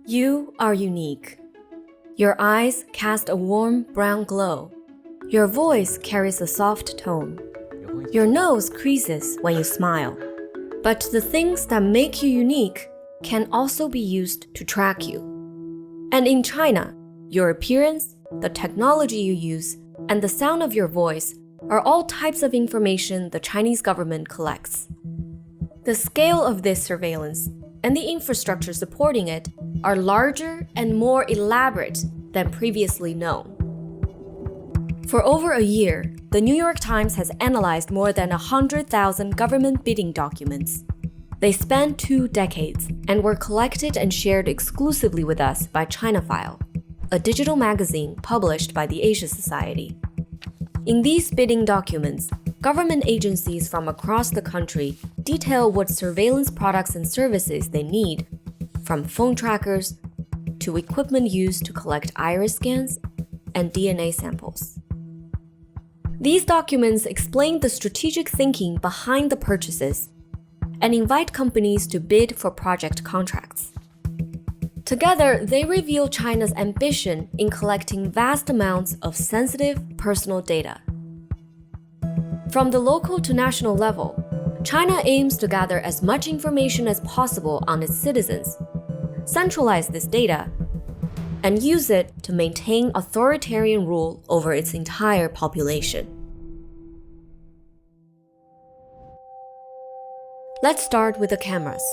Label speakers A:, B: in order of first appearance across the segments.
A: You are unique. Your eyes cast a warm brown glow. Your voice carries a soft tone. Your nose creases when you smile. But the things that make you unique can also be used to track you. And in China, your appearance, the technology you use, and the sound of your voice are all types of information the Chinese government collects. The scale of this surveillance and the infrastructure supporting it are larger and more elaborate than previously known. For over a year, the New York Times has analyzed more than 100,000 government bidding documents. They span 2 decades and were collected and shared exclusively with us by ChinaFile, a digital magazine published by the Asia Society. In these bidding documents, government agencies from across the country detail what surveillance products and services they need, from phone trackers to equipment used to collect iris scans and DNA samples. These documents explain the strategic thinking behind the purchases and invite companies to bid for project contracts. Together, they reveal China's ambition in collecting vast amounts of sensitive personal data. From the local to national level, China aims to gather as much information as possible on its citizens, centralize this data, and use it to maintain authoritarian rule over its entire population. Let's start with the cameras,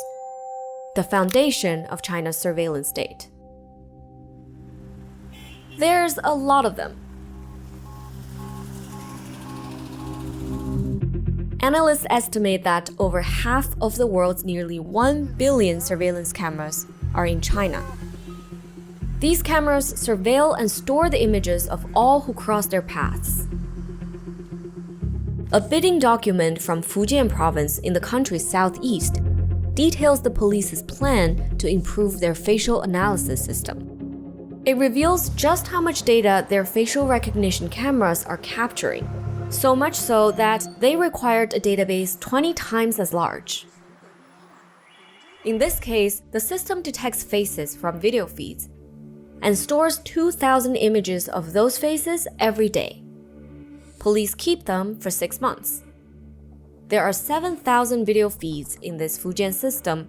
A: the foundation of China's surveillance state. There's a lot of them. Analysts estimate that over half of the world's nearly 1 billion surveillance cameras are in China. These cameras surveil and store the images of all who cross their paths. A bidding document from Fujian province in the country's southeast details the police's plan to improve their facial analysis system. It reveals just how much data their facial recognition cameras are capturing, so much so that they required a database 20 times as large. In this case, the system detects faces from video feeds and stores 2,000 images of those faces every day. Police keep them for 6 months. There are 7,000 video feeds in this Fujian system,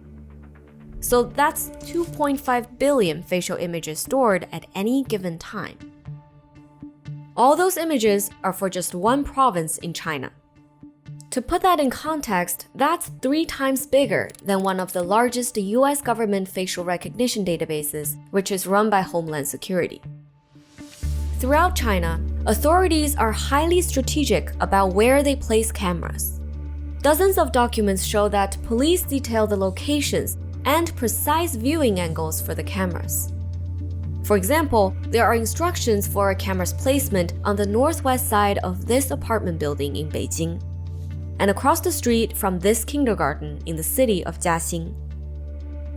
A: so that's 2.5 billion facial images stored at any given time. All those images are for just one province in China. To put that in context, that's 3 times bigger than one of the largest US government facial recognition databases, which is run by Homeland Security. Throughout China, authorities are highly strategic about where they place cameras. Dozens of documents show that police detail the locations and precise viewing angles for the cameras. For example, there are instructions for a camera's placement on the northwest side of this apartment building in Beijing, and across the street from this kindergarten in the city of Jiaxing.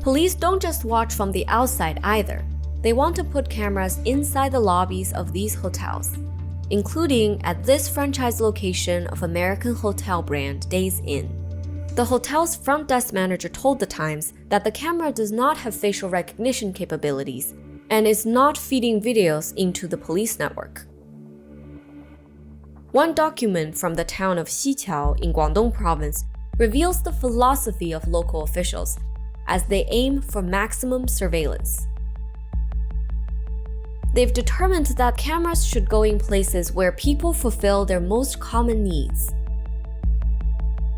A: Police don't just watch from the outside either. They want to put cameras inside the lobbies of these hotels, including at this franchise location of American hotel brand Days Inn. The hotel's front desk manager told The Times that the camera does not have facial recognition capabilities and is not feeding videos into the police network. One document from the town of Xiqiao in Guangdong province reveals the philosophy of local officials as they aim for maximum surveillance. They've determined that cameras should go in places where people fulfill their most common needs.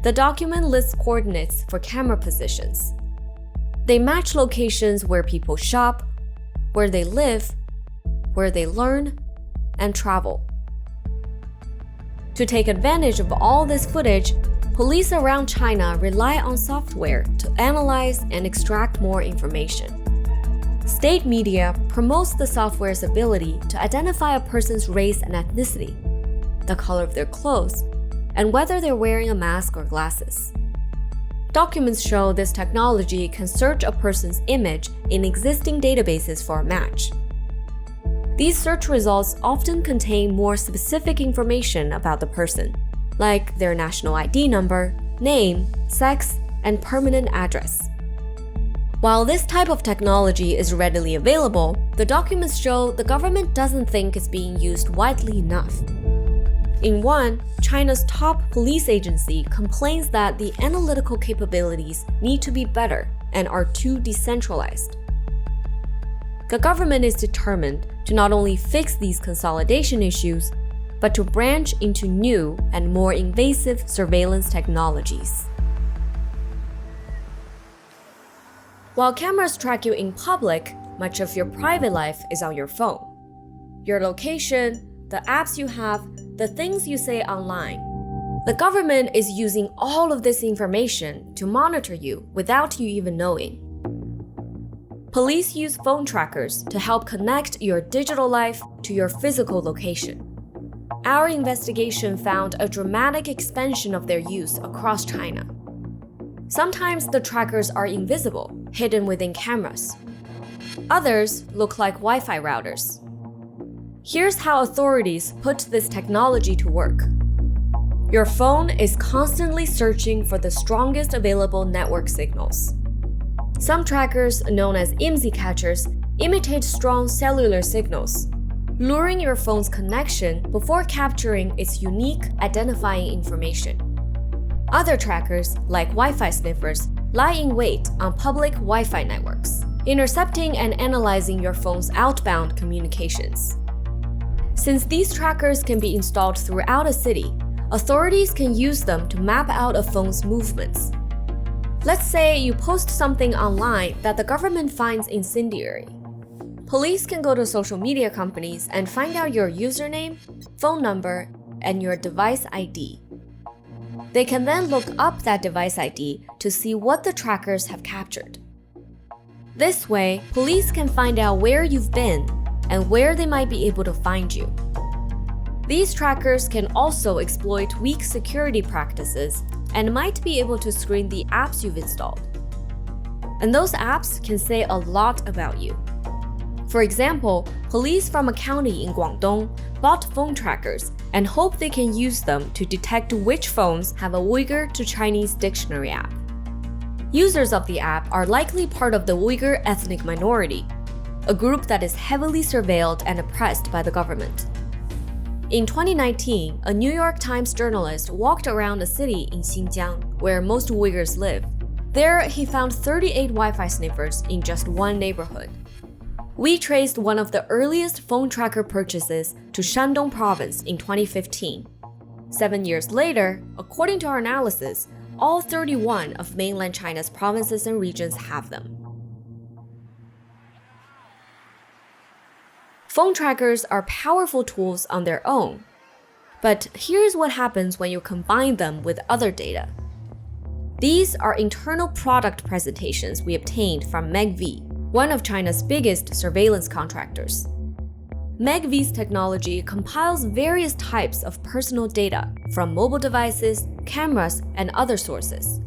A: The document lists coordinates for camera positions. They match locations where people shop, where they live, where they learn, and travel. To take advantage of all this footage, police around China rely on software to analyze and extract more information. State media promotes the software's ability to identify a person's race and ethnicity, the color of their clothes, and whether they're wearing a mask or glasses. Documents show this technology can search a person's image in existing databases for a match. These search results often contain more specific information about the person, like their national ID number, name, sex, and permanent address. While this type of technology is readily available, the documents show the government doesn't think it's being used widely enough. In one, China's top police agency complains that the analytical capabilities need to be better and are too decentralized. The government is determined to not only fix these consolidation issues, but to branch into new and more invasive surveillance technologies. While cameras track you in public, much of your private life is on your phone. Your location, the apps you have, the things you say online. The government is using all of this information to monitor you without you even knowing. Police use phone trackers to help connect your digital life to your physical location. Our investigation found a dramatic expansion of their use across China. Sometimes the trackers are invisible, hidden within cameras. Others look like Wi-Fi routers. Here's how authorities put this technology to work. Your phone is constantly searching for the strongest available network signals. Some trackers, known as IMSI catchers, imitate strong cellular signals, luring your phone's connection before capturing its unique identifying information. Other trackers, like Wi-Fi sniffers, lie in wait on public Wi-Fi networks, intercepting and analyzing your phone's outbound communications. Since these trackers can be installed throughout a city, authorities can use them to map out a phone's movements. Let's say you post something online that the government finds incendiary. Police can go to social media companies and find out your username, phone number, and your device ID. They can then look up that device ID to see what the trackers have captured. This way, police can find out where you've been and where they might be able to find you. These trackers can also exploit weak security practices and might be able to screen the apps you've installed. And those apps can say a lot about you. For example, police from a county in Guangdong bought phone trackers and hope they can use them to detect which phones have a Uyghur to Chinese dictionary app. Users of the app are likely part of the Uyghur ethnic minority, a group that is heavily surveilled and oppressed by the government. In 2019, a New York Times journalist walked around a city in Xinjiang where most Uyghurs live. There, he found 38 Wi-Fi sniffers in just one neighborhood. We traced one of the earliest phone tracker purchases to Shandong province in 2015. 7 years later, according to our analysis, all 31 of mainland China's provinces and regions have them. Phone trackers are powerful tools on their own. But here's what happens when you combine them with other data. These are internal product presentations we obtained from MEGV, one of China's biggest surveillance contractors. MEGV's technology compiles various types of personal data from mobile devices, cameras, and other sources.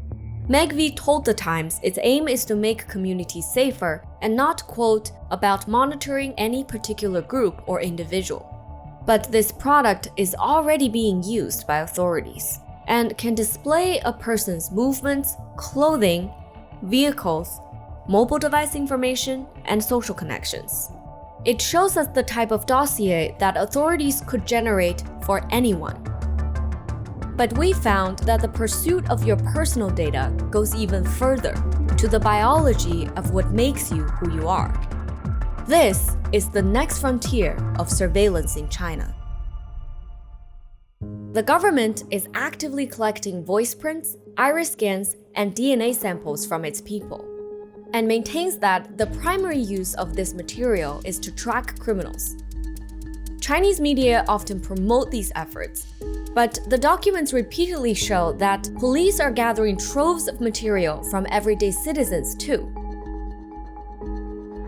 A: MEGV told The Times its aim is to make communities safer and not, quote, about monitoring any particular group or individual. But this product is already being used by authorities and can display a person's movements, clothing, vehicles, mobile device information, and social connections. It shows us the type of dossier that authorities could generate for anyone. But we found that the pursuit of your personal data goes even further, to the biology of what makes you who you are. This is the next frontier of surveillance in China. The government is actively collecting voice prints, iris scans, and DNA samples from its people, and maintains that the primary use of this material is to track criminals. Chinese media often promote these efforts, but the documents repeatedly show that police are gathering troves of material from everyday citizens too.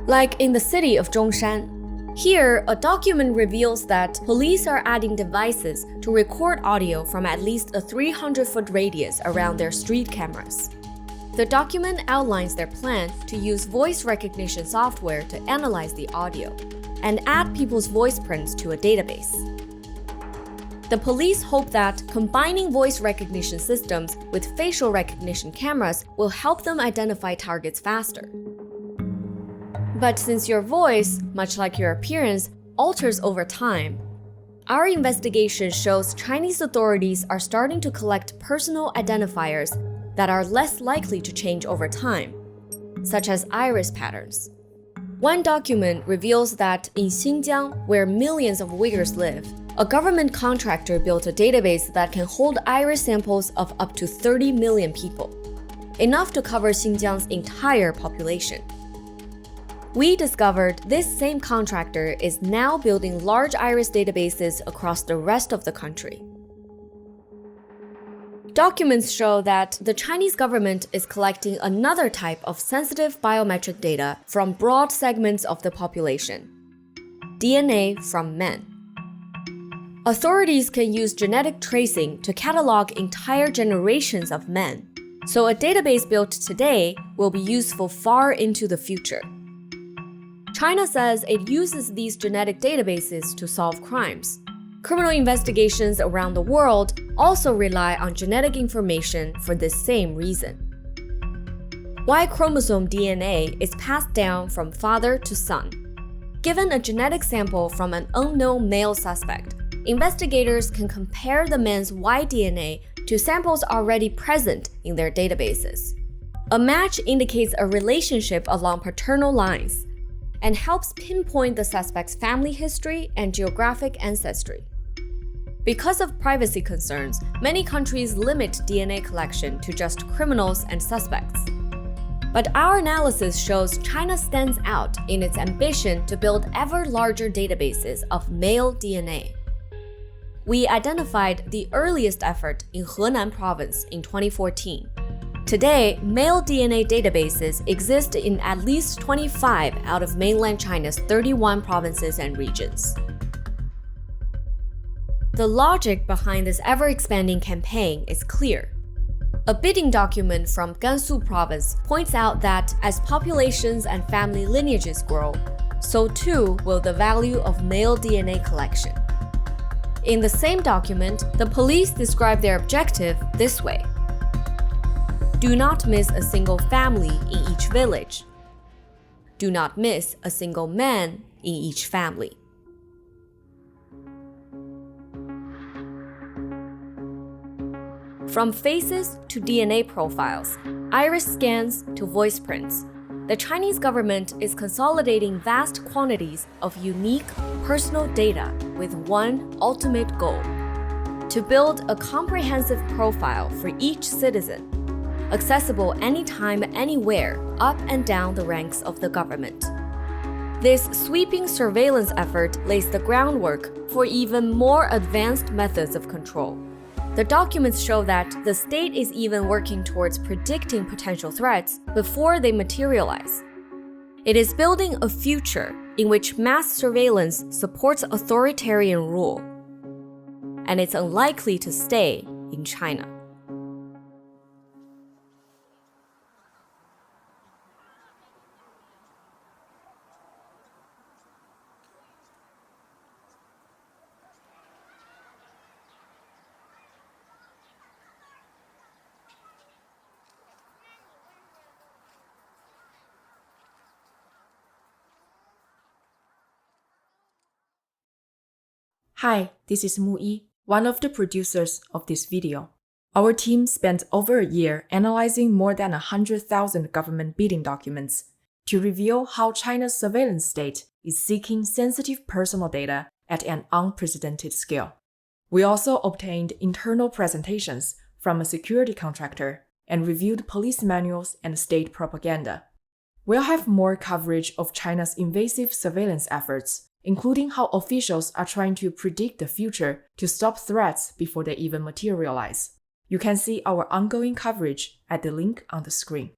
A: Like in the city of Zhongshan, here a document reveals that police are adding devices to record audio from at least a 300-foot radius around their street cameras. The document outlines their plan to use voice recognition software to analyze the audio and add people's voice prints to a database. The police hope that combining voice recognition systems with facial recognition cameras will help them identify targets faster. But since your voice, much like your appearance, alters over time, our investigation shows Chinese authorities are starting to collect personal identifiers that are less likely to change over time, such as iris patterns. One document reveals that in Xinjiang, where millions of Uyghurs live, a government contractor built a database that can hold iris samples of up to 30 million people, enough to cover Xinjiang's entire population. We discovered this same contractor is now building large iris databases across the rest of the country. Documents show that the Chinese government is collecting another type of sensitive biometric data from broad segments of the population: DNA from men. Authorities can use genetic tracing to catalog entire generations of men, so a database built today will be useful far into the future. China says it uses these genetic databases to solve crimes. Criminal investigations around the world also rely on genetic information for this same reason. Y chromosome DNA is passed down from father to son. Given a genetic sample from an unknown male suspect, investigators can compare the man's Y DNA to samples already present in their databases. A match indicates a relationship along paternal lines and helps pinpoint the suspect's family history and geographic ancestry. Because of privacy concerns, many countries limit DNA collection to just criminals and suspects. But our analysis shows China stands out in its ambition to build ever larger databases of male DNA. We identified the earliest effort in Henan province in 2014. Today, male DNA databases exist in at least 25 out of mainland China's 31 provinces and regions. The logic behind this ever-expanding campaign is clear. A bidding document from Gansu province points out that as populations and family lineages grow, so too will the value of male DNA collection. In the same document, the police describe their objective this way: do not miss a single family in each village. Do not miss a single man in each family. From faces to DNA profiles, iris scans to voice prints, the Chinese government is consolidating vast quantities of unique personal data with one ultimate goal: to build a comprehensive profile for each citizen, accessible anytime, anywhere, up and down the ranks of the government. This sweeping surveillance effort lays the groundwork for even more advanced methods of control. The documents show that the state is even working towards predicting potential threats before they materialize. It is building a future in which mass surveillance supports authoritarian rule, and it's unlikely to stay in China.
B: Hi, this is Mu Yi, one of the producers of this video. Our team spent over a year analyzing more than 100,000 government bidding documents to reveal how China's surveillance state is seeking sensitive personal data at an unprecedented scale. We also obtained internal presentations from a security contractor and reviewed police manuals and state propaganda. We'll have more coverage of China's invasive surveillance efforts, including how officials are trying to predict the future to stop threats before they even materialize. You can see our ongoing coverage at the link on the screen.